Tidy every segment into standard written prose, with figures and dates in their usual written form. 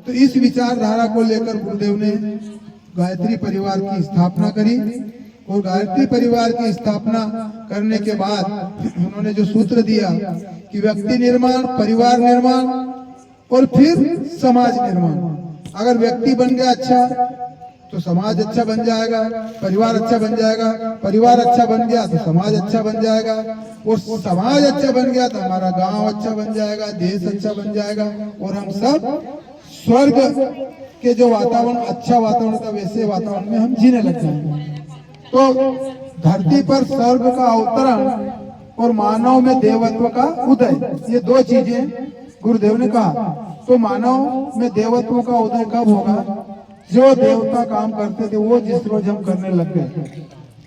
तो इस विचारधारा को लेकर गुरुदेव ने गायत्री परिवार की स्थापना करी और गायत्री परिवार की स्थापना करने के बाद उन्होंने जो सूत्र दिया कि व्यक्ति निर्माण, परिवार निर्माण और फिर समाज निर्माण। अगर व्यक्ति बन गया अच्छा तो समाज अच्छा बन जाएगा, परिवार अच्छा बन जाएगा, परिवार अच्छा बन गया तो समाज अच्छा बन जाएगा, और समाज अच्छा बन गया तो हमारा गांव अच्छा बन जाएगा, देश अच्छा बन जाएगा, और हम सब स्वर्ग के जो वातावरण, अच्छा वातावरण था वैसे वातावरण में हम जीने लग जाएंगे। तो धरती पर स्वर्ग का अवतरण और मानव में देवत्व का उदय, ये दो चीजें गुरुदेव ने कहा। तो मानव में देवत्व का उदय कब होगा? जो देवता काम करते थे वो जिस रोज हम करने लग गए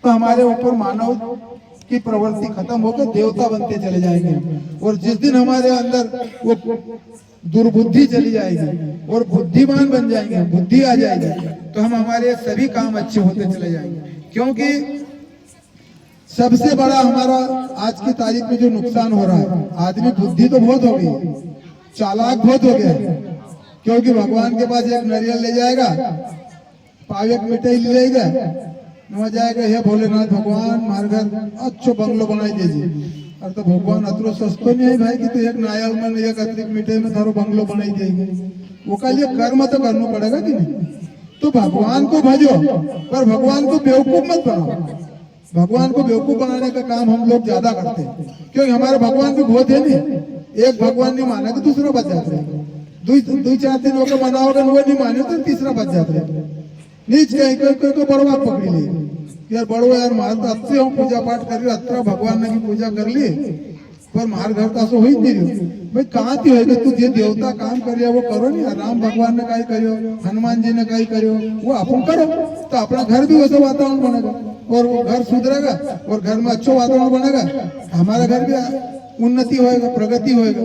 तो हमारे ऊपर मानव की प्रवृत्ति खत्म होकर देवता बनते चले जाएंगे, और जिस दिन हमारे अंदर वो दुर्बुद्धि चली जाएगी और बुद्धिमान बन जाएंगे, बुद्धि आ जाएगी, तो हम हमारे सभी काम अच्छे होते चले जाएंगे। क्योंकि सबसे बड़ा हमारा आज की तारीख में जो नुकसान हो रहा है, आदमी बुद्धि तो बहुत हो गई, चालाक बहुत हो गया है। क्योंकि भगवान के पास एक नारियल ले जाएगा, पाव एक मिठाई ले जाएगा, वहां जाएगा, हे भोलेनाथ भगवान मार घर अच्छो बंगलो बनाई दीजिए। और तो भगवान अतरो सस्तो नहीं है भाई कि तो एक नारियल में एक अतिरिक्त मिठाई में थारो बंगलो बनाई देगी। वो का लिए कर्म तो करना पड़ेगा कि नहीं? तो भगवान को भजो, पर भगवान को बेवकूफ मत बनाओ। भगवान को बेवकूफ बनाने का काम हम लोग ज्यादा करते हैं, क्योंकि हमारे भगवान भी बहुत है नहीं। एक भगवान नहीं माना तो दूसरा बच जाता है, दो चार दिन होकर मनाओगे वो नहीं माने तो तीसरा बच जाता है। नीच कहीं कोई को बड़वा पकड़ी ली, यार बड़ो यार मार तो अच्छे हम पूजा पाठ कर रही, अत्र भगवान ने की पूजा कर ली, पर मार घर का सो ही नहीं रही भाई। कहाँ थी होगा तू जे देवता काम करियो वो करो नहीं, राम भगवान ने कहीं करियो, हनुमान जी ने कहीं करियो, वो अपन करो तो अपना घर भी वैसा वातावरण बनेगा और वो घर सुधरेगा और घर में अच्छा वातावरण बनेगा, हमारा घर भी उन्नति होएगा, प्रगति होएगा।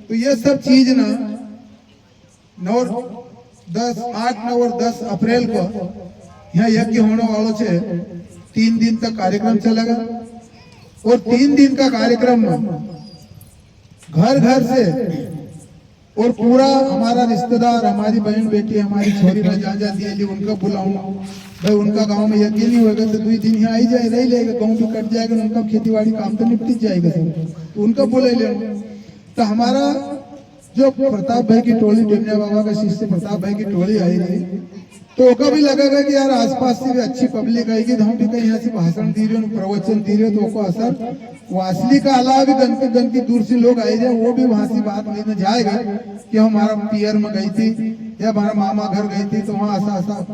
तो ये सब चीज ना 8, 9 और 10 अप्रैल को यहाँ यज्ञ होने वालों से 3 दिन तक कार्यक्रम चलेगा, और 3 दिन का कार्यक्रम में घर घर से और पूरा हमारा रिश्तेदार, हमारी बहन बेटी, हमारी छोरी ना जा जाती है, उनका बुलाऊंगा भाई। उनका गांव में यज्ञ नहीं होगा तो 2 दिन यहाँ आई जाए, रह लेगा, गाँव भी कट जाएगा, उनका खेती बाड़ी काम तो निपट जाएगा सब, तो उनका बुला लेंगे। तो हमारा जो प्रताप भाई की टोली, डेमनिया बाबा का शिष्य प्रताप भाई की टोली आई रही, तो ओका भी लगेगा कि यार आसपास से भी अच्छी पब्लिक आएगी, तो हम भी कहीं यहाँ से भाषण दे रहे हो, प्रवचन दे रहे हो, तो ओको असर वासली का अलावा भी गणती दूर से लोग आए रहे, वो भी वहां से बात लेने जाएगा कि हमारा पियर में गई थी या हमारा मामा घर गई थी, तो वहाँ ऐसा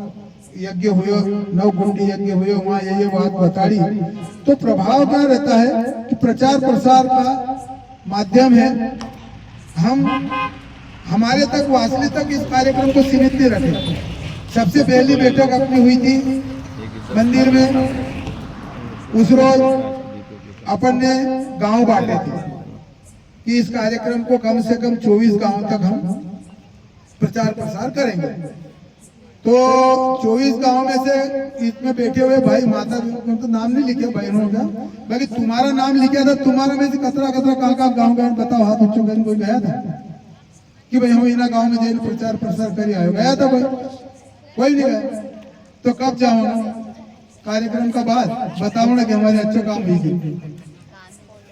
यज्ञ हुए, 9 गुंडी यज्ञ हुए, वहाँ ये बात बताड़ी। तो प्रभाव क्या रहता है कि प्रचार प्रसार का माध्यम है, हम हमारे तक, वासली तक इस कार्यक्रम को सीमित नहीं रखे। सबसे पहली बैठक अपनी हुई थी मंदिर में, उस रोज अपन ने गांव बांटे थे कि इस कार्यक्रम को कम से कम 24 गांव तक हम प्रचार प्रसार करेंगे। तो 24 गांव में से इसमें बैठे हुए भाई माता तो नाम नहीं लिखे बहनों का, बाकी तुम्हारा नाम लिखा था, तुम्हारा में से कतरा कहाँ गाँव गए बताओ, हाथ ऊंचो करके कोई गया था कि भाई हम इना गाँव में जाए प्रचार प्रसार करिए आयो? गया था भाई? कोई नहीं गया। तो कब जाऊंगा? कार्यक्रम का बाद बताओ ना कि हमारे अच्छे काम लीजिए,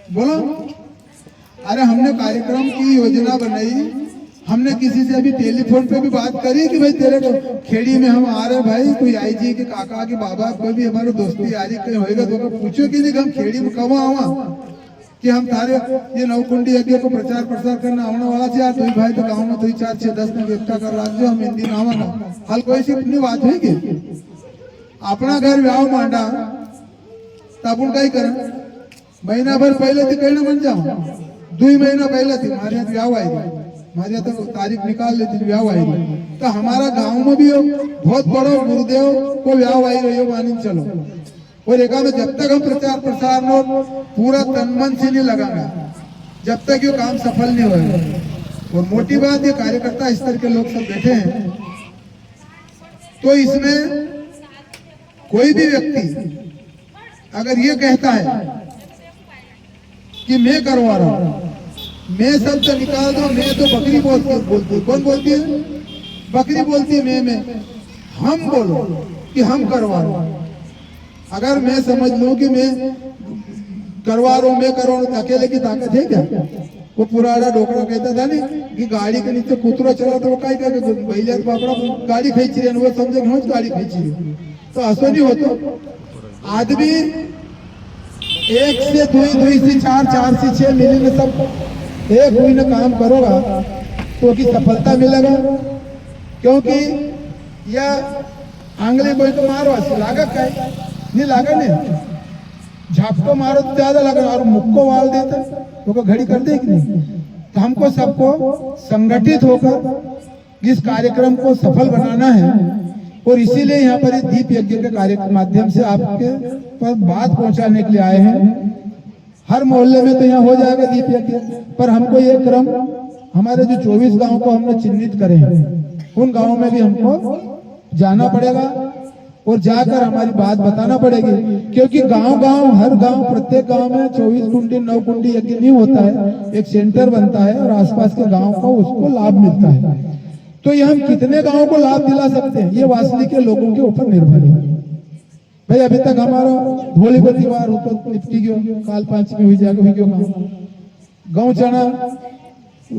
बोलो। अरे हमने कार्यक्रम की योजना बनाई, हमने किसी से अभी टेलीफोन पे भी बात करी कि भाई तेरे को खेड़ी में हम आ रहे भाई, कोई आई जी के काका के बाबा, कोई भी हमारे दोस्ती यारी कहीं होएगा तो पूछो कि नहीं हम खेड़ी में कब आवा कि हम थारे ये 9 कुंडी यज्ञ को प्रचार प्रसार करना आने वाला है यार। तुम भाई तो गाँव में 2, 4, 6, 10 में एकता कर रहा जो हम इन दिन आवा ना, हल कोई सी अपनी बात है कि अपना घर व्याह मांडा तब उनका ही कर, महीना भर पहले थी कहना बन जाओ, 2 महीना पहले थी हमारे यहाँ व्याह आई थी, हमारे यहाँ तो तारीख निकाल लेती व्याह आई थी। तो हमारा गाँव में भी बहुत बड़ो गुरुदेव को व्याह आई रही हो मानी चलो, और एक में जब तक हम प्रचार प्रसार में पूरा तन मन से नहीं लगाना, जब तक ये काम सफल नहीं होगा। और मोटी बात ये कार्यकर्ता स्तर के लोग सब बैठे हैं, तो इसमें कोई भी व्यक्ति अगर ये कहता है कि मैं करवा रहा हूं, मैं शब्द निकाल दो, मैं तो बकरी बोलती, कौन बोलती है बकरी बोलती है मैं, हम बोलो कि हम करवा रहे हैं। अगर मैं समझ लूं कि मैं करवा रहा हूं, मैं करवा रहा हूं, अकेले की ताकत है क्या? वो पुराना डोकरा कहता था नहीं कि गाड़ी के नीचे कुतरा चला तो वो काय काय भैया बापड़ा गाड़ी खींच रही है, वो समझे कि गाड़ी खींच रही है, तो असो नहीं होतो। आदमी एक से दुई से चार, चार से छह मिली में सब एक हुई ना काम करोगा तो की सफलता मिलेगा। क्योंकि यह आंगली कोई तो मारो ऐसे लागत का नहीं लागा नहीं, झापको मारो तो ज्यादा लगा और मुक्को वाल देता तो घड़ी कर दे कि नहीं। तो हमको सबको संगठित होकर इस कार्यक्रम को सफल बनाना है और इसीलिए यहाँ पर दीप यज्ञ के कार्यक्रम माध्यम से आपके पर बात पहुंचाने के लिए आए हैं। हर मोहल्ले में तो यहाँ हो जाएगा दीप यज्ञ, पर हमको ये क्रम हमारे जो 24 गांव को हमने चिन्हित करे हैं उन गांवों में भी हमको जाना पड़ेगा और जाकर हमारी बात बताना पड़ेगी। क्योंकि गांव-गांव हर गांव प्रत्येक गांव में 24 कुंडी 9 कुंडी यज्ञ नहीं होता है, एक सेंटर बनता है और आसपास के गांव को उसको लाभ मिलता है। तो ये हम कितने गांवों को लाभ दिला सकते हैं ये वासली के लोगों के ऊपर निर्भर है। भाई अभी तक हमारा होली को त्योहार ऊपर निपटी गयो, काल 5 में हुई जाएगा गाँव चना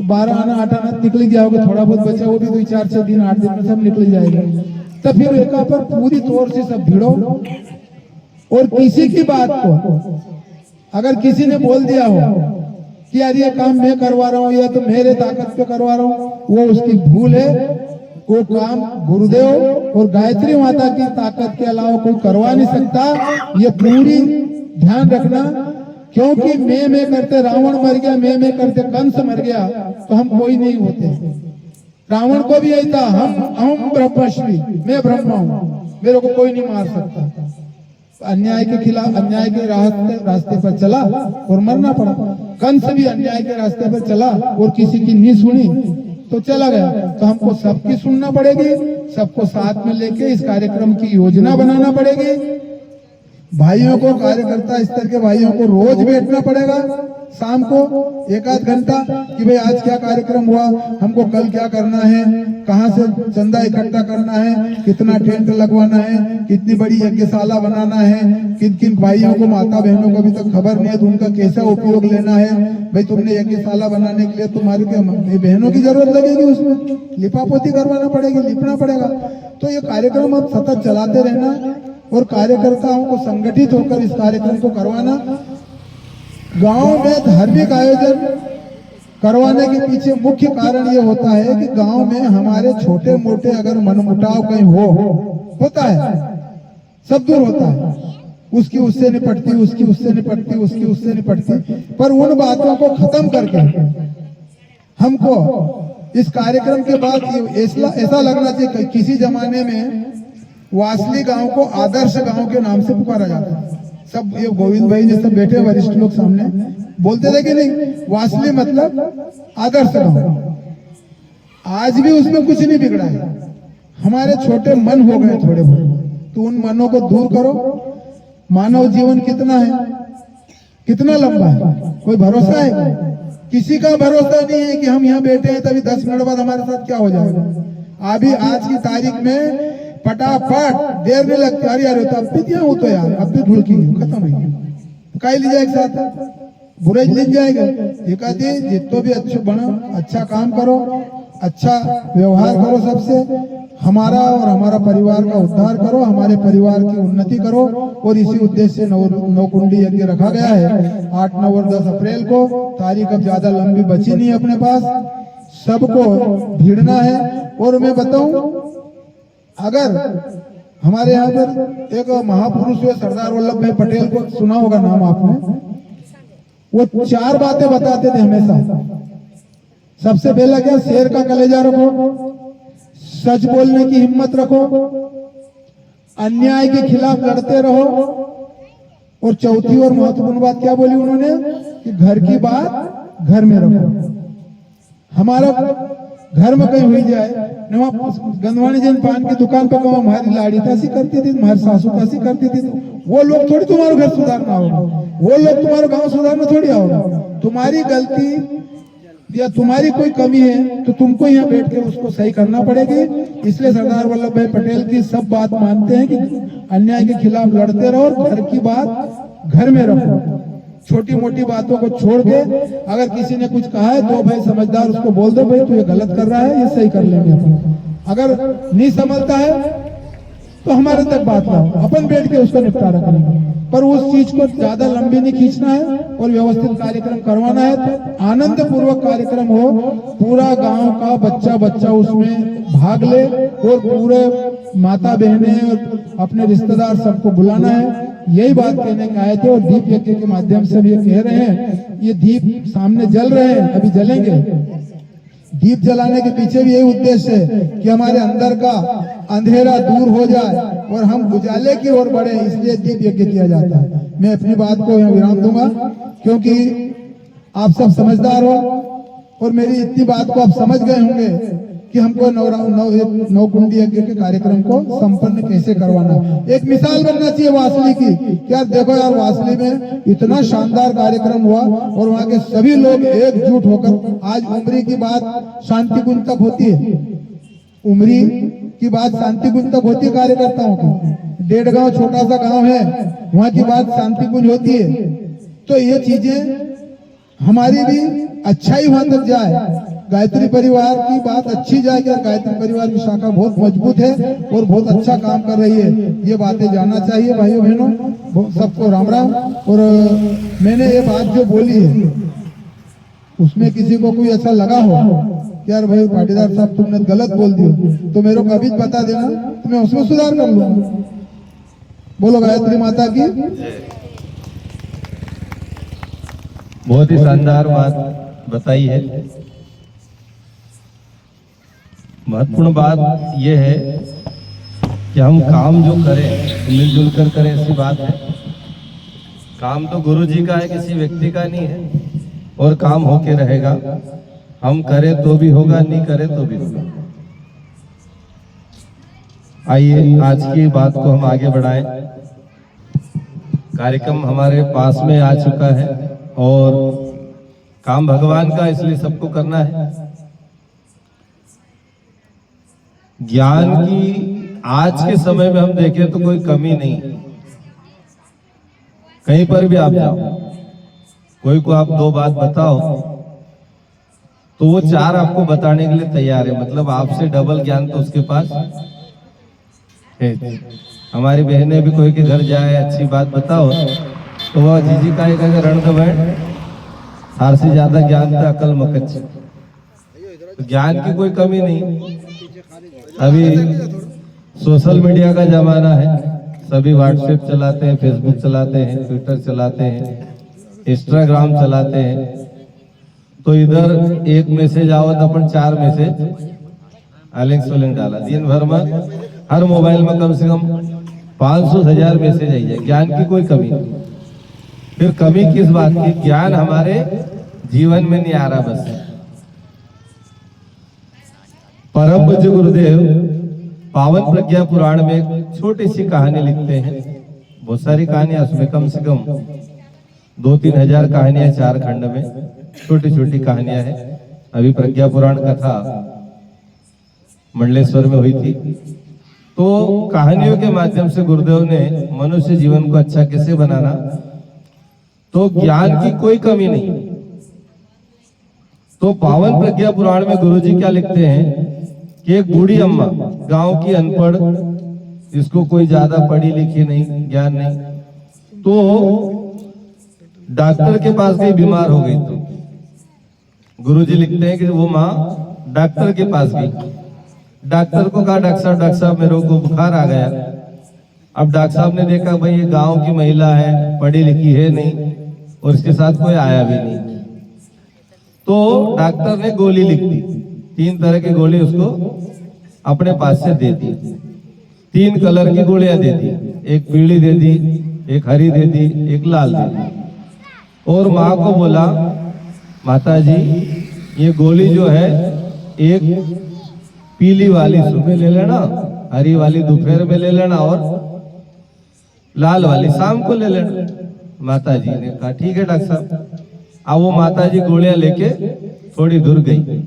12 आना 8 आना निकल गया होगा, थोड़ा बहुत बचा वो भी 2-4 दिन 8 दिन में सब निकल जाएगा। तो फिर एक पर पूरी तौर से सब भिड़ो और किसी की बात को अगर किसी ने बोल दिया हो कि यार ये काम मैं करवा रहा हूँ या तो मेरे ताकत पे करवा रहा हूँ, वो उसकी भूल है। वो काम गुरुदेव और गायत्री माता की ताकत के अलावा कोई करवा नहीं सकता, ये पूरी ध्यान रखना। क्योंकि मैं करते रावण मर गया, मैं करते कंस मर गया, तो हम कोई नहीं होते। रावण को भी यही था, हम ब्रह्मश्री, मैं ब्रह्मा हूँ, मेरे को कोई नहीं मार सकता। अन्याय के खिलाफ अन्याय के रास्ते पर चला और मरना पड़ा। कंस भी अन्याय के रास्ते पर चला और किसी की नहीं सुनी तो चला गया। तो हमको सबकी सुनना पड़ेगी, सबको साथ में लेके इस कार्यक्रम की योजना बनाना पड़ेगी। भाइयों को, कार्यकर्ता स्तर के भाइयों को रोज बैठना पड़ेगा शाम को 1-8 घंटा कि भाई आज क्या कार्यक्रम हुआ, हमको कल क्या करना है, कहाँ से चंदा इकट्ठा करना है, कितना टेंट लगवाना है, कितनी बड़ी यज्ञशाला बनाना है, किन किन भाइयों को, माता बहनों को अभी तक खबर नहीं है तो उनका कैसा उपयोग लेना है। भाई तुमने यज्ञशाला बनाने के लिए तुम्हारी बहनों की जरूरत लगेगी, उसमें लिपापोती करवाना पड़ेगी, लिपना पड़ेगा। तो ये कार्यक्रम अब सतत चलाते रहना और कार्यकर्ताओं को संगठित होकर इस कार्यक्रम को करवाना। गांव में धार्मिक आयोजन करवाने के पीछे मुख्य कारण ये होता है कि गांव में हमारे छोटे मोटे अगर मनमुटाव कहीं होता है, सब दूर होता है। उसकी उससे निपटती, उसकी उससे निपटती, उसकी उससे निपटती, पर उन बातों को खत्म करके हमको इस कार्यक्रम के बाद ऐसा लगना चाहिए। किसी जमाने में वासली गांव को आदर्श गांव के नाम से पुकारा जाता है। सब ये गोविंद भाई जैसे बैठे वरिष्ठ लोग सामने बोलते थे कि नहीं, वासली मतलब आदर्श गांव। आज भी उसमें कुछ नहीं बिगड़ा है। हमारे छोटे मन हो गए थोड़े बहुत, तो उन मनों को दूर करो। मानव जीवन कितना है, कितना लंबा है, कोई भरोसा है? किसी का भरोसा नहीं है कि हम यहाँ बैठे हैं तभी 10 मिनट बाद हमारे साथ क्या हो जाएगा। अभी आज की तारीख में फटाफट देर नहीं लगती। अरे यार अब भी क्या हो तो यार अब भी ढुलकी खत्म है, कई ली जाएगा साथ बुरे लिख जाएगा। एक जितो भी अच्छे बनो, अच्छा काम करो, अच्छा व्यवहार करो, सबसे हमारा और हमारा परिवार का उद्धार करो, हमारे परिवार की उन्नति करो। और इसी उद्देश्य से 9 कुंडी यज्ञ रखा गया है 8, 9 और 10 अप्रैल को। तारीख अब ज्यादा लंबी बची नहीं है अपने पास, सबको भिड़ना है। और मैं बताऊं, अगर हमारे यहाँ पर एक महापुरुष हुए सरदार वल्लभ भाई पटेल को सुना होगा नाम आपने, वो 4 बातें बताते थे हमेशा। सबसे पहला क्या, शेर का कलेजा रखो, सच बोलने की हिम्मत रखो, अन्याय के खिलाफ लड़ते रहो। और चौथी और महत्वपूर्ण बात क्या बोली उन्होंने कि घर की बात घर में रखो। हमारा घर में कहीं हुई जाए, गंदवानी जन पान की दुकान पर कहो हमारी लाड़ी तासी करती थी, हमारी सासू तासी करती थी, वो लोग थोड़ी तुम्हारा घर सुधारना होगा, वो लोग तुम्हारा गांव सुधारना थोड़ी होगा। तुम्हारी गलती या तुम्हारी कोई कमी है तो तुमको यहाँ बैठ के उसको सही करना पड़ेगी। इसलिए सरदार वल्लभ भाई पटेल की सब बात मानते हैं कि अन्याय के खिलाफ लड़ते रहो और घर की बात घर में रखो। छोटी मोटी बातों को छोड़ के अगर किसी ने कुछ कहा है तो भाई समझदार उसको बोल दो, भाई तू ये गलत कर रहा है, ये सही कर लेंगे अपन। अगर नहीं समझता है तो हमारे तक बात लाओ, अपन बैठ के उसको निपटारा करेंगे। पर उस चीज को ज्यादा लंबी नहीं खींचना है और व्यवस्थित कार्यक्रम करवाना है। तो आनंद पूर्वक कार्यक्रम हो, पूरा गांव का बच्चा बच्चा उसमें भाग ले और पूरे माता बहने और अपने रिश्तेदार सबको बुलाना है। यही बात कहने के आए थे और दीप यज्ञ के माध्यम से भी ये कह रहे हैं। ये दीप सामने जल रहे हैं, अभी जलेंगे। दीप जलाने के पीछे भी यही उद्देश्य है कि हमारे अंदर का अंधेरा दूर हो जाए और हम उजाले की ओर बढ़े, इसलिए दीप यज्ञ किया जाता है। मैं अपनी बात को यहाँ विराम दूंगा क्योंकि आप सब समझदार हो और मेरी इतनी बात को आप समझ गए होंगे कि हमको नवकुंडी यज्ञ के कार्यक्रम को संपन्न कैसे करवाना। एक मिसाल बनना चाहिए वासली की कि यार देखो यार, वासली में इतना शानदार कार्यक्रम हुआ और वहाँ के सभी लोग एकजुट होकर, आज उमरी की बात शांति कुंज तक होती है, उमरी की बात शांति कुंज तक होती है कार्यकर्ताओं की। डेढ़ गांव छोटा सा गांव है, वहाँ की बात शांति कुंज होती है। तो ये चीजें हमारी भी अच्छाई वहां तक जाए, गायत्री परिवार की बात अच्छी जाएगी। गायत्री परिवार की शाखा बहुत मजबूत है और बहुत अच्छा काम कर रही है, ये बातें जानना चाहिए भाइयों बहनों। सबको राम राम। और मैंने ये बात जो बोली है उसमें किसी को कोई ऐसा लगा हो कि यार भाई पाटीदार साहब तुमने गलत बोल दिया तो मेरे को अभी बता देना, तो मैं उसमें सुधार कर लूंगा। बोलो गायत्री माता की। बहुत ही शानदार बात बताई है। महत्वपूर्ण बात यह है कि हम काम जो करें मिलजुल कर करें, ऐसी बात है। काम तो गुरु जी का है, किसी व्यक्ति का नहीं है, और काम होके रहेगा। हम करें तो भी होगा, नहीं करें तो भी होगा। आइए आज की बात को हम आगे बढ़ाएं। कार्यक्रम हमारे पास में आ चुका है और काम भगवान का, इसलिए सबको करना है। ज्ञान की आज के समय में हम देखें तो कोई कमी नहीं। कहीं पर भी आप जाओ, कोई को आप दो बात बताओ तो वो चार आपको बताने के लिए तैयार है। मतलब आपसे डबल ज्ञान तो उसके पास है। हमारी बहनें भी कोई के घर जाए, अच्छी बात बताओ तो वह जीजी का एक रण दबाए, हार से ज्यादा ज्ञान था अकल मकच। तो ज्ञान की कोई कमी नहीं। अभी सोशल मीडिया का जमाना है, सभी व्हाट्सएप चलाते हैं, फेसबुक चलाते हैं, ट्विटर चलाते हैं, इंस्टाग्राम चलाते हैं। तो इधर एक मैसेज आओ तो अपन 4 मैसेज आलिंग सोलिंग डाला। दिन भर में हर मोबाइल में कम से कम 500 से 1000 मैसेज आई है। ज्ञान की कोई कमी नहीं। फिर कमी किस बात की? ज्ञान हमारे जीवन में नहीं आ रहा। बस परम पूज्य गुरुदेव पावन प्रज्ञा पुराण में एक छोटी सी कहानी लिखते हैं। बहुत सारी कहानियां, उसमें कम से कम 2-3 हजार कहानियां 4 खंड में, छोटी छोटी कहानियां हैं। अभी प्रज्ञा पुराण कथा मंडलेश्वर में हुई थी। तो कहानियों के माध्यम से गुरुदेव ने मनुष्य जीवन को अच्छा कैसे बनाना, तो ज्ञान की कोई कमी नहीं। तो पावन प्रज्ञा पुराण में गुरुजी क्या लिखते हैं कि एक बूढ़ी अम्मा, गांव की अनपढ़, इसको कोई ज्यादा पढ़ी लिखी नहीं, ज्ञान नहीं, तो डॉक्टर के पास गई, बीमार हो गई। गुरुजी लिखते हैं कि वो माँ डॉक्टर के पास गई। डॉक्टर को कहा, डॉक्टर साहब मेरे को बुखार आ गया। अब डॉक्टर साहब ने देखा भाई ये गांव की महिला है, पढ़ी लिखी है नहीं और इसके साथ कोई आया भी नहीं। तो डॉक्टर ने गोली लिख दी, 3 तरह की गोली उसको अपने पास से दे दी। 3 कलर की गोलियां दे दी, एक पीली दे दी, एक हरी दे दी, एक लाल दे दी। और माँ को बोला, माता जी ये गोली जो है एक पीली वाली सुबह ले लेना, हरी वाली दोपहर में ले लेना और लाल वाली शाम को ले लेना। माता जी ने कहा ठीक है डॉक्टर साहब। अब वो माता जी गोलियां लेके थोड़ी दूर गई।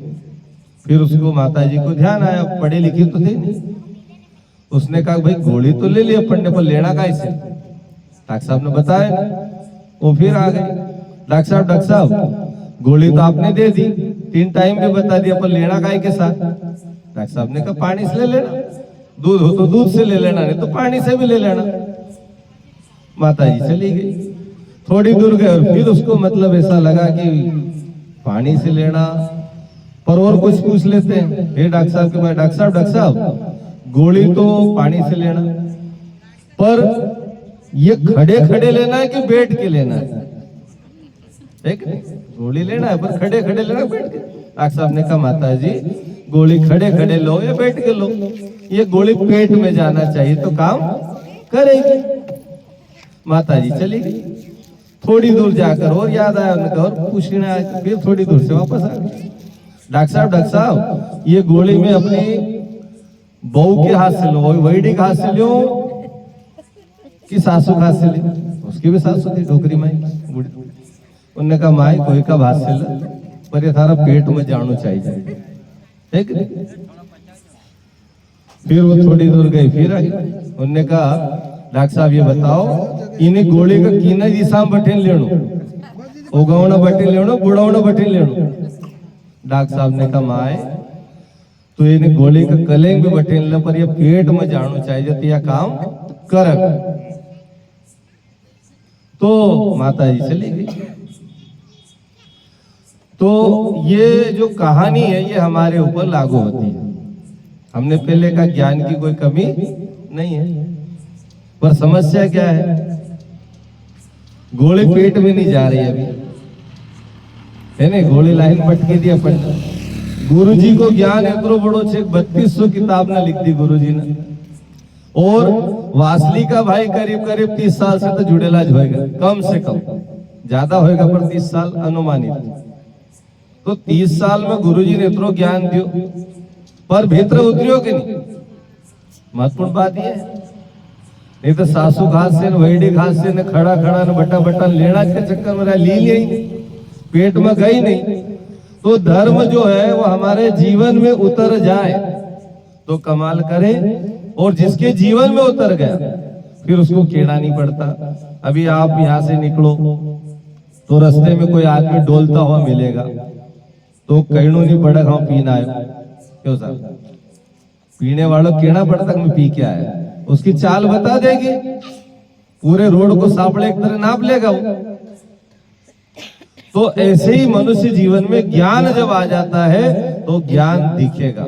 फिर उसको माता जी को ध्यान आया, पढ़े लिखे तो थे नहीं। उसने कहा भाई गोली तो ले ली अपन ने, पर लेना कैसे? डॉक्टर साहब ने बताया। वो फिर आ गए, डॉक्टर साहब गोली तो आपने दे दी, 3 टाइम भी बता दिया, पर लेना काय के साथ? डॉक्टर साहब ने कहा पानी से ले लेना, दूध हो तो दूध से ले लेना, नहीं तो पानी से भी ले लेना। माता जी चली गई, थोड़ी दूर गए और फिर उसको मतलब ऐसा लगा कि पानी से लेना, पर और कुछ पूछ लेते हैं। फिर डॉक्टर साहब के पास, डॉक्टर साहब गोली तो पानी से लेना, पर ये खड़े खड़े लेना है कि बैठ के लेना है? ठीक है, गोली लेना है पर खड़े खड़े लेना, बैठ के? डॉक्टर साहब ने कहा माता जी गोली खड़े खड़े लो या बैठ के लो, ये गोली पेट में जाना चाहिए तो काम करेगी। माता जी चली गई। थोड़ी दूर जाकर और याद आया उनका, और पूछने आया, फिर थोड़ी दूर से वापस आ गए। डॉक्टर साहब ये गोली में अपनी बहू के हाथ से लो, वही के हाथ से लो कि सासू के हाथ से ले? उसकी भी सासू थी, डोकरी माई बूढ़ी। उन्होंने कहा माई कोई का हाथ से ले, पर ये थारा पेट में जाना चाहिए, ठीक है? फिर वो थोड़ी दूर गई, फिर आई। उन्होंने कहा डॉक्टर साहब ये बताओ इन्हें गोली का कीना दिशा में बटेन लेनो, उगावना बटेन लेनो, बुढ़ावना बटेन लेनो? डॉक्टर साहब ने कहा माए तो इन्हें गोली का कलेंग भी बटेन ले, पर ये पेट में जाना चाहिए तो यह काम कर। तो माता जी चली गई। तो ये जो कहानी है ये हमारे ऊपर लागू होती है। हमने पहले कहा ज्ञान की कोई कमी नहीं है, पर समस्या क्या है? गोली पेट में नहीं जा रही अभी, है ना? गोली लाइन पटके दी अपन। गुरुजी को ज्ञान इतरो बड़ो छे, 3200 किताब ने लिख दी गुरुजी ने। और वासली का भाई करीब करीब 30 साल से तो जुड़ेला ज होएगा, कम से कम, ज्यादा होएगा पर 30 साल अनुमानित। तो 30 साल में गुरुजी ने इतरो ज्ञान दियो, पर भीतर उतरियो कि नहीं? महत्वपूर्ण बात ये है। नहीं तो सासू घास से वैडी घास से न खड़ा खड़ा न बटा बटा लेना के चक्कर में ली ही नहीं, पेट में गई नहीं। तो धर्म जो है वो हमारे जीवन में उतर जाए तो कमाल करे, और जिसके जीवन में उतर गया फिर उसको केड़ा नहीं पड़ता। अभी आप यहाँ से निकलो तो रास्ते में कोई आदमी डोलता हुआ मिलेगा तो कहना नहीं पड़ेगा हम पीना आयो, क्यों साहब? पीने वालों कहना पड़ता मैं पी के आया, उसकी चाल बता देगी, पूरे रोड को सापड़े एक तरह नाप लेगा वो। तो ऐसे ही मनुष्य जीवन में ज्ञान जब आ जाता है तो ज्ञान दिखेगा।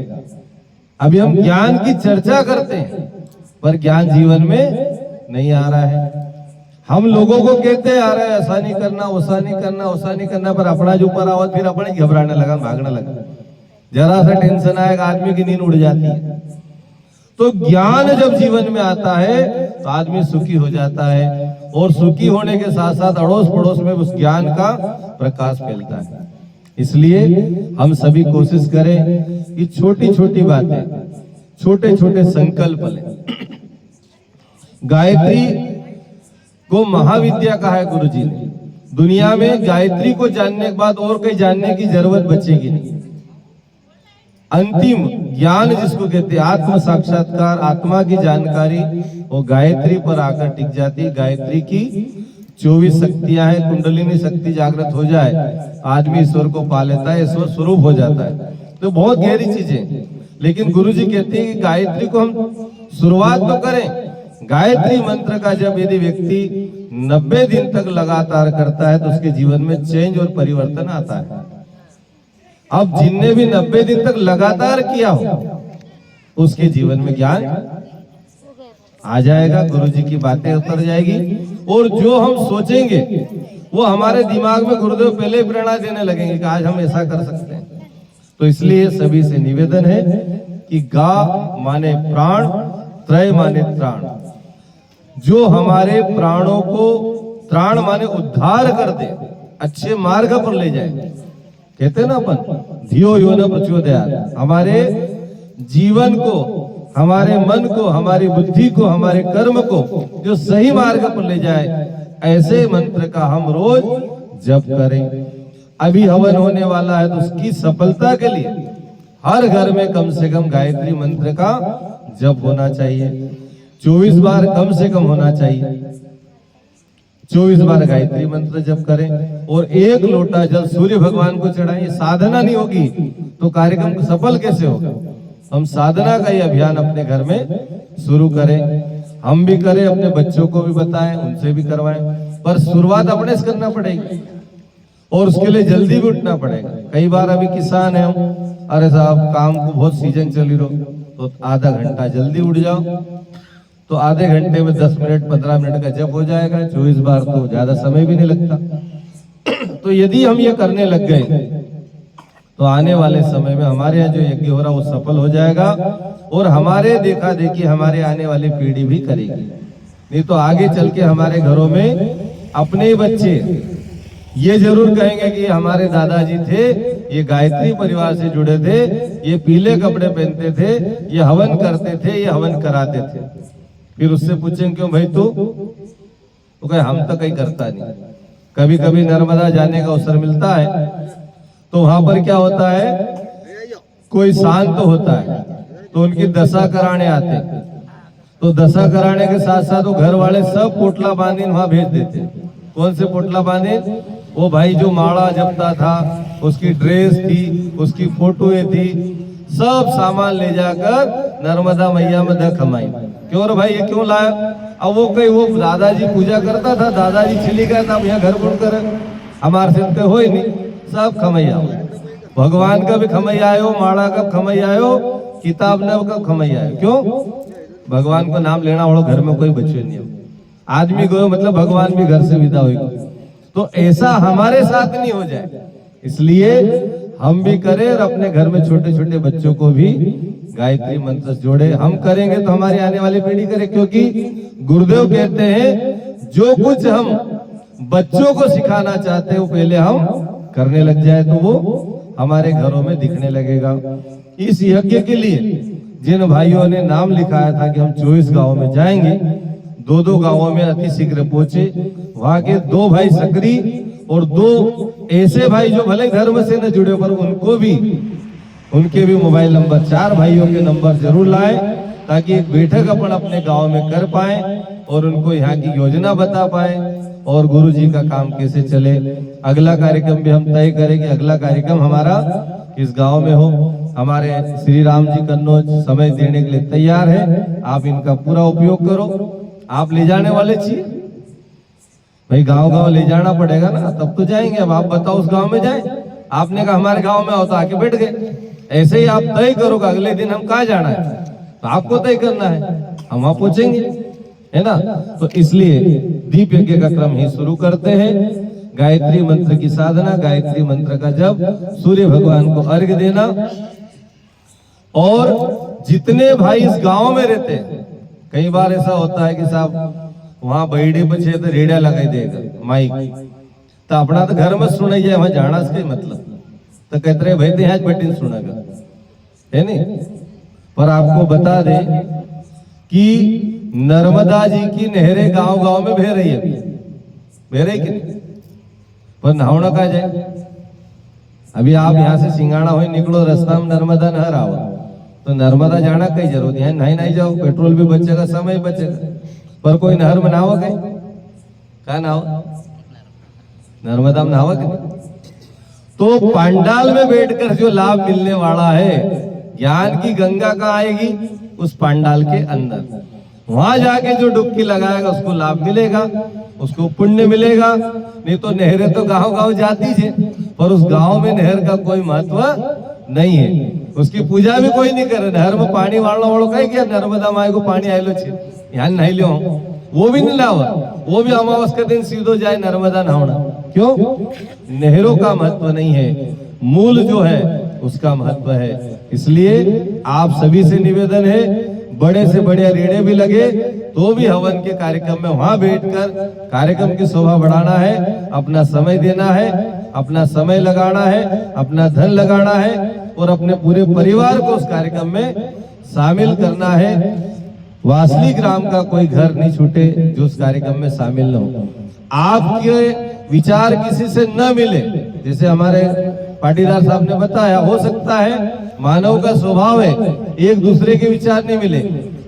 अभी हम ज्ञान की चर्चा करते हैं पर ज्ञान जीवन में नहीं आ रहा है। हम लोगों को कहते आ रहे हैं ऐसा नहीं करना, वैसा नहीं करना, वैसा नहीं करना, पर अपना जो ऊपर आवाज फिर अपने घबराने लगा, भागने लगा। जरा सा टेंशन आएगा आदमी की नींद उड़ जाती है। तो ज्ञान जब जीवन में आता है तो आदमी सुखी हो जाता है, और सुखी होने के साथ साथ अड़ोस पड़ोस में उस ज्ञान का प्रकाश फैलता है। इसलिए हम सभी कोशिश करें कि छोटी छोटी बातें, छोटे छोटे संकल्प लें। गायत्री को महाविद्या कहा है गुरुजी ने। दुनिया में गायत्री को जानने के बाद और कहीं जानने की जरूरत बचेगी नहीं। अंतिम ज्ञान जिसको कहते हैं आत्म साक्षात्कार, आत्मा की जानकारी, वो गायत्री पर आकर टिक जाती। गायत्री की 24 शक्तियां हैं। कुंडलिनी शक्ति जागृत हो जाए आदमी ईश्वर को पा लेता है, ईश्वर स्वरूप हो जाता है। तो बहुत गहरी चीजें, लेकिन गुरुजी कहते हैं कि गायत्री को हम शुरुआत तो करें। गायत्री मंत्र का जब यदि व्यक्ति 90 दिन तक लगातार करता है तो उसके जीवन में चेंज और परिवर्तन आता है। अब जिनने भी 90 दिन तक लगातार किया हो उसके जीवन में ज्ञान आ जाएगा, गुरुजी की बातें उतर जाएगी, और जो हम सोचेंगे वो हमारे दिमाग में गुरुदेव पहले ही प्रेरणा देने लगेंगे कि आज हम ऐसा कर सकते हैं। तो इसलिए सभी से निवेदन है कि गा माने प्राण, त्रय माने त्राण। जो हमारे प्राणों को, त्राण माने उद्धार कर दे, अच्छे मार्ग पर ले जाए। कहते ना अपन धियो यो न प्रचोदयात्, हमारे जीवन को, हमारे मन को, हमारी बुद्धि को, हमारे कर्म को जो सही मार्ग पर ले जाए, ऐसे मंत्र का हम रोज जप करें। अभी हवन होने वाला है, तो उसकी सफलता के लिए हर घर में कम से कम गायत्री मंत्र का जप होना चाहिए। 24 बार कम से कम होना चाहिए। 24 बार गायत्री मंत्र जप करें और 1 लोटा जल सूर्य भगवान को चढ़ाएं। साधना नहीं होगी तो कार्यक्रम सफल कैसे होगा? हम साधना का ये अभियान अपने घर में शुरू करें, हम भी करें, अपने बच्चों को भी बताएं, उनसे भी करवाएं, पर शुरुआत अपने से करना पड़ेगी और उसके लिए जल्दी भी उठना पड़ेगा। कई बार अभी किसान है, अरे साहब काम को बहुत सीजन चली रहो, तो आधा घंटा जल्दी उठ जाओ, तो आधे घंटे में 10 मिनट 15 मिनट का जप हो जाएगा। 24 बार तो ज्यादा समय भी नहीं लगता। तो यदि हम ये करने लग गए तो आने वाले समय में हमारे यहाँ जो यज्ञ हो रहा वो सफल हो जाएगा और हमारे देखा देखी हमारे आने वाली पीढ़ी भी करेगी। नहीं तो आगे चल के हमारे घरों में अपने ही बच्चे ये जरूर कहेंगे कि हमारे दादाजी थे, ये गायत्री परिवार से जुड़े थे, ये पीले कपड़े पहनते थे, ये हवन करते थे, ये हवन कराते थे। फिर उससे पूछेंगे क्यों भाई तू? तो कहे हम तो कहीं करता नहीं। कभी कभी नर्मदा जाने का अवसर मिलता है तो वहां पर क्या होता है, कोई शांत होता है तो उनकी दशा कराने आते, तो दशा कराने के साथ साथ वो घर वाले सब पोटला बांधे वहां भेज देते। कौन से पोटला बांधे? वो भाई जो माला जपता था, उसकी ड्रेस थी, उसकी फोटोएं थी, सब सामान ले जाकर नर्मदा मैया में द खमाई। क्यों रे भाई ये क्यों लाया? अब वो कहीं वो दादाजी पूजा करता था, दादाजी चली गया था, अब यहाँ घर बुड़ कर हमारे से हो ही नहीं, सब खमैया। भगवान का भी खमैया आयो, माला का खमैया आयो, किताब नव का खमैया आयो। क्यों? भगवान को नाम लेना वालों घर में कोई बच्चे नहीं है। आदमी गयो मतलब भगवान भी घर से विदा होगा। तो ऐसा हमारे साथ नहीं हो जाए, इसलिए हम भी करें और अपने घर में छोटे छोटे बच्चों को भी गायत्री मंत्र जोड़े। हम करेंगे तो हमारी आने वाली पीढ़ी करे, क्योंकि गुरुदेव कहते हैं जो कुछ हम बच्चों को सिखाना चाहते हैं वो पहले हम करने लग जाए तो वो हमारे घरों में दिखने लगेगा। इस यज्ञ के लिए जिन भाइयों ने नाम लिखाया था कि हम 24 गांवों में जाएंगे, 2-2 गांवों में अति शीघ्र पहुंचे। वहां के 2 भाई सकरी और 2 ऐसे भाई जो भले धर्म से न जुड़े पर उनको भी, उनके भी मोबाइल नंबर, 4 भाइयों के नंबर जरूर लाए ताकि एक बैठक अपन अपने गांव में कर पाए और उनको यहाँ की योजना बता पाए और गुरु जी का काम कैसे चले। अगला कार्यक्रम भी हम तय करें कि अगला कार्यक्रम हमारा किस गांव में हो। हमारे श्री राम जी कन्नौज समय देने के लिए तैयार है, आप इनका पूरा उपयोग करो। आप ले जाने वाले चाहिए भाई, गांव गांव ले जाना पड़ेगा ना, तब तो जाएंगे। अब आप बताओ उस गांव में जाए, आपने कहा हमारे गांव में आओ तो आके बैठ गए। ऐसे ही आप तय करोगे अगले दिन हम कहाँ जाना है, तो आपको तय करना है, हम वहां पहुंचेंगे, है ना। तो इसलिए दीप यज्ञ का क्रम ही शुरू करते हैं। गायत्री मंत्र की साधना, गायत्री मंत्र का जप, सूर्य भगवान को अर्घ्य देना। और जितने भाई इस गांव में रहते हैं, कई बार ऐसा होता है कि साहब वहां बैठे बचे तो रेडिया लगाई देगा माइक, तो अपना तो घर में सुनाई जाए, वहां जाना से मतलब तो कहते रहे भाई तो यहाँ बैठे सुनेगा, है नहीं। पर आपको बता दे कि नर्मदा जी की नहरें गांव गांव में बह रही है, बह रही कि नहीं, पर नहावना कहा जाए। अभी आप यहाँ से सिंगाड़ा हो निकलो, रास्ता में नर्मदा नहर आओ, तो नर्मदा जाना कई जरूरत है, नहीं जाओ, पेट्रोल भी बचेगा, समय बचेगा। पर कोई नहर में नहावा कहीं, क्या नहावा, नर्मदा में नहावा कि नहीं। तो पांडाल में बैठकर जो लाभ मिलने वाला है, ज्ञान की गंगा कहाँ आएगी, उस पांडाल के अंदर। वहां जाके जो डुबकी लगाएगा उसको लाभ मिलेगा, उसको पुण्य मिलेगा। नहीं तो नहरें तो गांव गांव जाती है, पर उस गांव में नहर का कोई महत्व नहीं है, उसकी पूजा भी कोई नहीं करे। नहर में पानी वाला वालों कहीं क्या नर्मदा माई को पानी आयलो छे, यहाँ नहीं लो, वो भी नहीं लावा, वो भी अमावस के दिन सीधो जाए नर्मदा नहाना। क्यों? नहरों का महत्व नहीं है, मूल जो है उसका महत्व है। इसलिए आप सभी से निवेदन है, बड़े से बड़े रेड़े भी लगे तो भी हवन के कार्यक्रम में वहां बैठकर कार्यक्रम की शोभा बढ़ाना है, अपना समय देना है, अपना समय लगाना है, अपना धन लगाना है और अपने पूरे परिवार को उस कार्यक्रम में शामिल करना है। वासली ग्राम का कोई घर नहीं छूटे जो उस कार्यक्रम में शामिल न हो। आपके विचार किसी से न मिले, जैसे हमारे पाटीदार साहब ने बताया, हो सकता है मानव का स्वभाव है एक दूसरे के विचार नहीं मिले,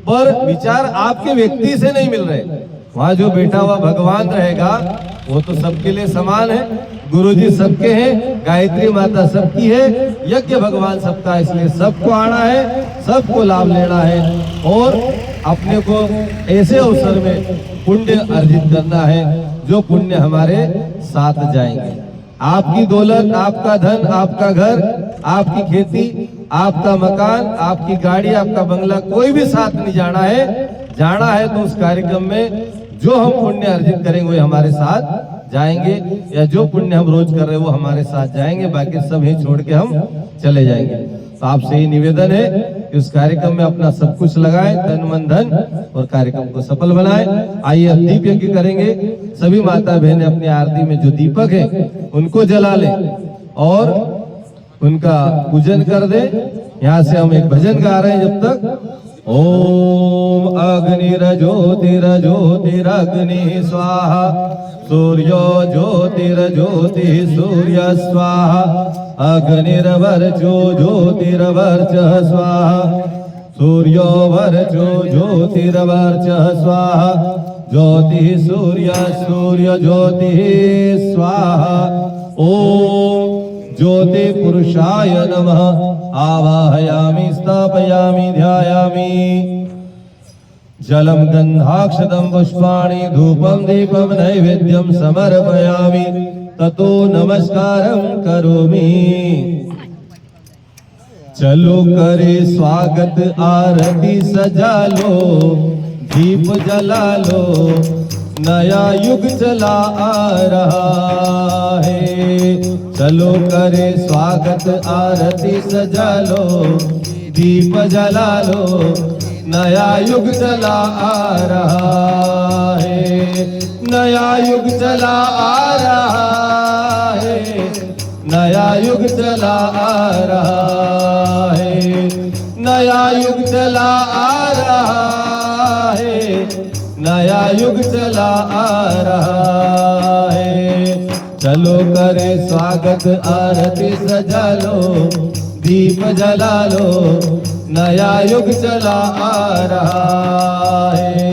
पर विचार आपके व्यक्ति से नहीं मिल रहे, वहां जो बैठा हुआ भगवान रहेगा वो तो सबके लिए समान है। गुरुजी सबके हैं, गायत्री माता सबकी है, यज्ञ भगवान सबका, इसलिए सबको आना है, सबको लाभ लेना है और अपने को ऐसे अवसर में पुण्य अर्जित करना है जो पुण्य हमारे साथ जाएंगे। आपकी दौलत, आपका धन, आपका घर, आपकी खेती, आपका मकान, आपकी गाड़ी, आपका बंगला, कोई भी साथ नहीं जाना है। जाना है तो उस कार्यक्रम में जो हम पुण्य अर्जित करेंगे वो हमारे साथ जाएंगे, या जो पुण्य हम रोज कर रहे हैं वो हमारे साथ जाएंगे, बाकी सब ही छोड़ के हम चले जाएंगे। तो आपसे ही निवेदन है कि उस कार्यक्रम में अपना सब कुछ लगाएं, तन मन धन, और कार्यक्रम को सफल बनाएं। आइए अब दीप यज्ञ करेंगे। सभी माता बहनें अपनी आरती में जो दीपक है उनको जला लें और उनका पूजन कर दे। यहाँ से हम एक भजन गा रहे हैं जब तक। ओम अग्निर्ज्योतिर्ज्योतिरग्नि स्वाहा, सूर्यो ज्योतिर्ज्योति सूर्य स्वाहा, अग्निर्वर्चो ज्योतिर्वर्चः स्वाहा, सूर्यो वर्चो ज्योतिर्वर्चः स्वाहा, ज्योति सूर्य सूर्य ज्योति स्वाहा। ओम ज्योति पुरुषाय नमः। आवाहयामि स्थापयामि ध्यायामि। जलम गंधाक्षतम पुष्पाणि धूपम दीपम नैवेद्यम समर्पयामि, ततो नमस्कारं करोमि। चलो करे स्वागत आरती सजा लो, दीप जला लो, नया युग चला आ रहा है। चलो करे स्वागत आरती सजा लो, दीप जला लो, नया युग चला आ रहा है। नया युग चला आ रहा है, नया युग चला आ रहा है, नया युग चला आ रहा है, नया युग चला आ रहा है। चलो करे स्वागत आरती सजा लो, दीप जला लो, नया युग चला आ रहा है।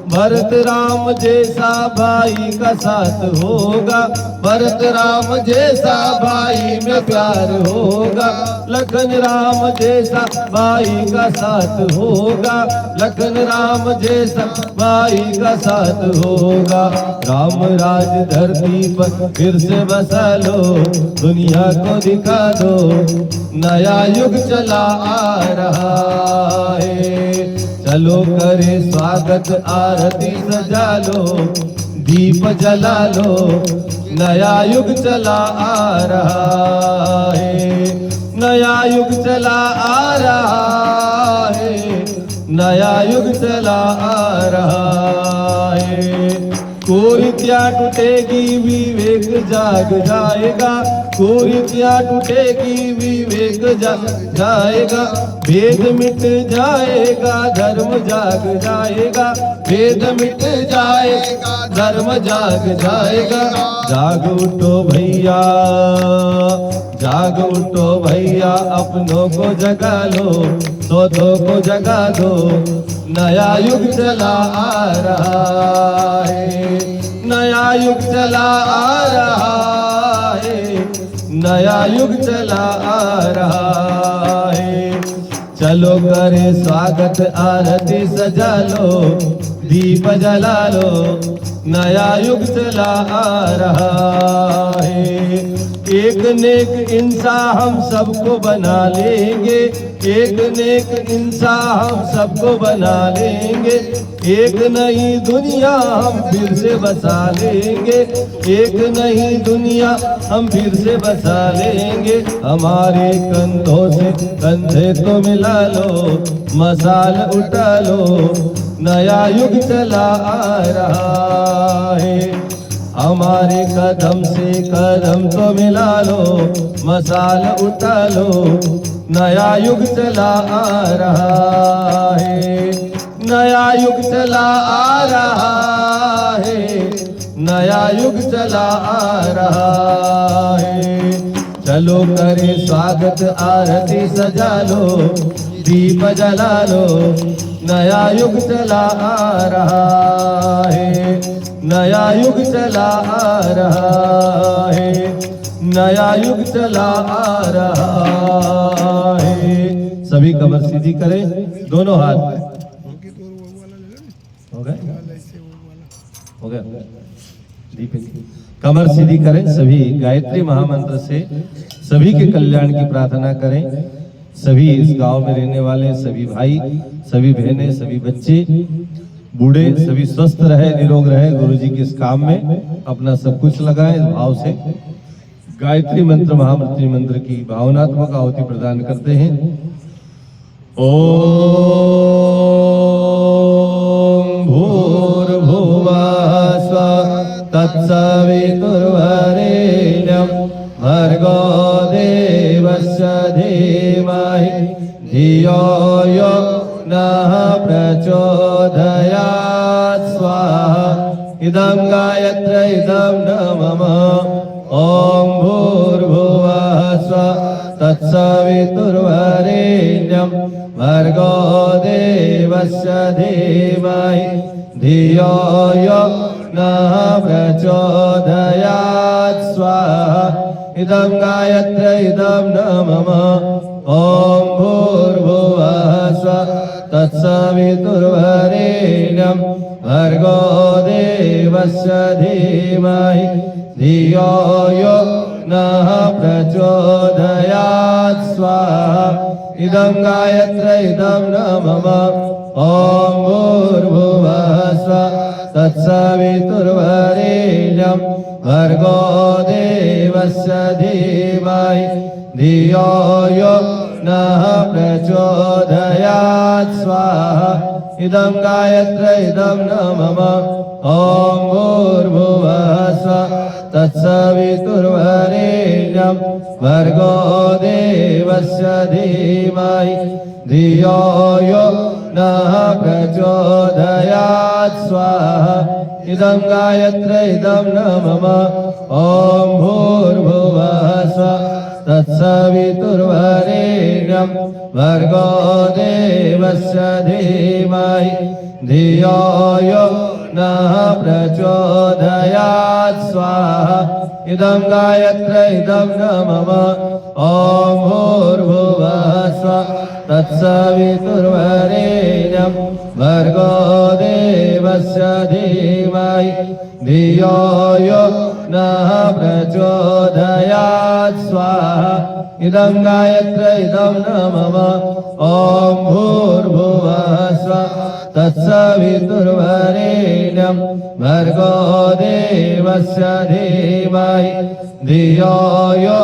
भरत राम जैसा भाई का साथ होगा, भरत राम जैसा भाई में प्यार होगा, लखन राम जैसा भाई का साथ होगा, लखन राम जैसा भाई का साथ होगा। राम राज धरती पर फिर से बसा लो, दुनिया को दिखा दो, नया युग चला आ रहा है। चलो करे स्वागत आरती सजा लो, दीप जला लो, नया युग चला आ रहा है। नया युग चला आ रहा है, नया युग चला आ रहा है। कुरीतियां टूटेगी विवेक जाग जाएगा, कुरीतियां टूटेगी विवेक जाग जाएगा, भेद मिट जाएगा धर्म जाग जाएगा, भेद मिट जाएगा धर्म जाग जाएगा। जाग उठो भैया, जाग उठो भैया, अपनों को जगा लो, सोतों को जगा दो, नया युग चला आ रहा है। नया युग चला आ रहा है, नया युग चला आ रहा है। चलो करे स्वागत आरती सजा लो, दीप जला लो, नया युग चला आ रहा है। एक नेक इंसान हम सबको बना लेंगे, एक नेक इंसान हम सबको बना लेंगे, एक नई दुनिया हम फिर से बसा लेंगे, एक नई दुनिया हम फिर से बसा लेंगे। हमारे कंधों से कंधे तो मिला लो, मसाल उठा लो, नया युग चला आ रहा है। हमारे कदम से कदम तो मिला लो, मसाल उठा लो, नया युग चला आ रहा है। नया युग चला आ रहा है, नया युग चला आ रहा है। चलो करे स्वागत आरती सजा लो, दीप जला लो, नया युग चला आ रहा है। नया युग चला आ रहा है, नया युग चला आ रहा है। सभी कमर सीधी करें, दोनों हाथ हो गए, हो गया। कमर सीधी करें, सभी गायत्री महामंत्र से सभी के कल्याण की प्रार्थना करें। सभी इस गांव में रहने वाले सभी भाई, सभी बहनें, सभी बच्चे, बूढ़े सभी स्वस्थ रहे, निरोग रहे। गुरु जी के इस काम में अपना सब कुछ लगाएं। इस भाव से गायत्री मंत्र महामृत्यु मंत्र की भावनात्मक आहुति प्रदान करते हैं। ओम भूर्भुवः स्वः तत्सवितुर्वरेण्यं भर्गो देवस्य धीमहि धियो यो नः प्रचोदयात् स्वाहा। इदं गायत्र इदं न मम। ओम भूर्भुवः स्वः तत्सवितुर्वरेण्यं भर्गो देवस्य धीमहि धियो यो नः प्रचोदयात् स्वाहा। इदं गायत्र इदं न मम। ओम भूर्भुवः स्वः तत्सवितुर्वरेण्यं भर्गो देवस्य धीमहि धियो यो नः प्रचोदयात् स्वाहा। इदं गायत्र इदं न मम। ओम भूर्भुवः स्वः तत्सवितुर्वरेण्यं भर्गो देवस्य धीमहि धियो यो नः प्रचोदयात् स्वाहा। इदं गायत्र इदं न मम। ओम भूर्भुवः स्वः तत्सवितुर्वरेण्यं भर्गो देवस्य धीमहि धियो यो नः प्रचोदयात् स्वाहा। इदं गायत्र इदं न मम। ओम भूर्भुवः स्वः तत्सवितुर्वरेण्यं भर्गो देवस्य धीमहि धियो यो नः प्रचोदयात् स्वाहा। इदं गायत्र इदं न मम। ओम भूर्भुवः स्वः तत्सवितुर्वरेण्यं भर्गो देवस्य धीमहि धियो यो नः प्रचोदयात् स्वाहा। इदं गायत्र इदं न मम। ओम भूर्भुवः स्वः तत्सवितुर्वरेण्यं भर्गो देवस्य धीमहि धियो यो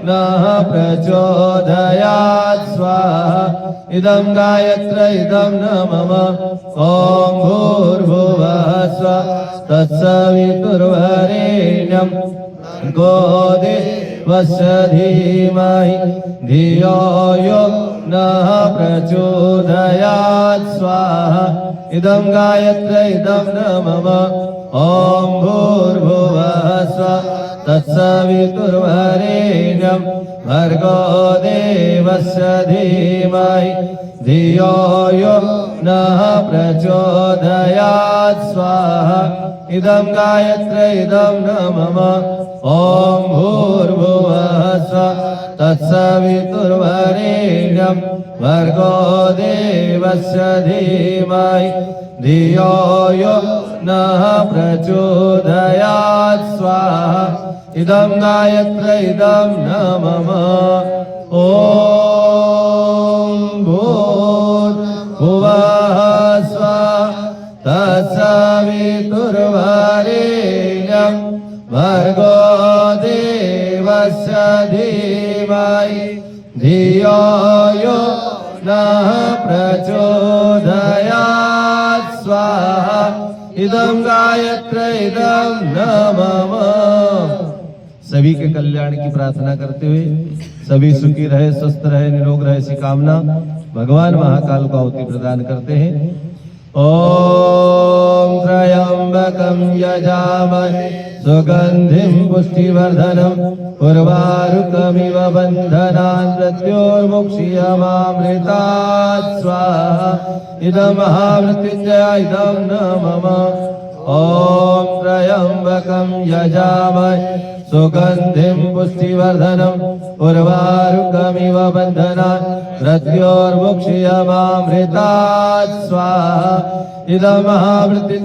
नः प्रचोदयात् स्वाहा। इदं गायत्र इदं न मम। ओम भूर्भुवः स्वः तत्सवितुर्वरेण्यं भर्गो देवस्य धीमहि धियो यो नः प्रचोदयात् स्वाहा। इदं गायत्र इदं न मम। ओम भूर्भुवः स्वः तत्सवितुर्वरेण्यं भर्गो देवस्य धीमहि धियो यो नः प्रचोदयात् स्वाहा। इदं गायत्र इदं न मम। ओम भूर्भुवः स्वः तत्सवितुर्वरेण्यं भर्गो देवस्य धीमहि धियो यो नः प्रचोदयात् स्वाहा। इदं गायत्र इदं न मम। ओम भूर्भुवः स्वः तत्सवितुर्वरेण्यं भर्गो देवस्य धीमहि धियो यो नः प्रचोदयात् स्वाहा। इदं गायत्र इदं न मम। सभी के कल्याण की प्रार्थना करते हुए सभी सुखी रहे, स्वस्थ रहे, निरोग रहे, ऐसी कामना भगवान महाकाल को आहुति प्रदान करते हैं। ॐ त्र्यम्बकं यजामहे सुगन्धिं पुष्टिवर्धनम् उर्वारुकमिव बन्धनान् मृत्योर्मुक्षीयमामृतात् स्वाहा इदं महामृत्युञ्जय इदं न मम ॐ त्र्यम्बकं यजामहे सुगन्धिं पुष्टिवर्धनम् उर्वारुकमिव बन्धनान् मृत्योर्मुक्षीयमामृतात् स्वाहा इदं महामृत्युञ्जय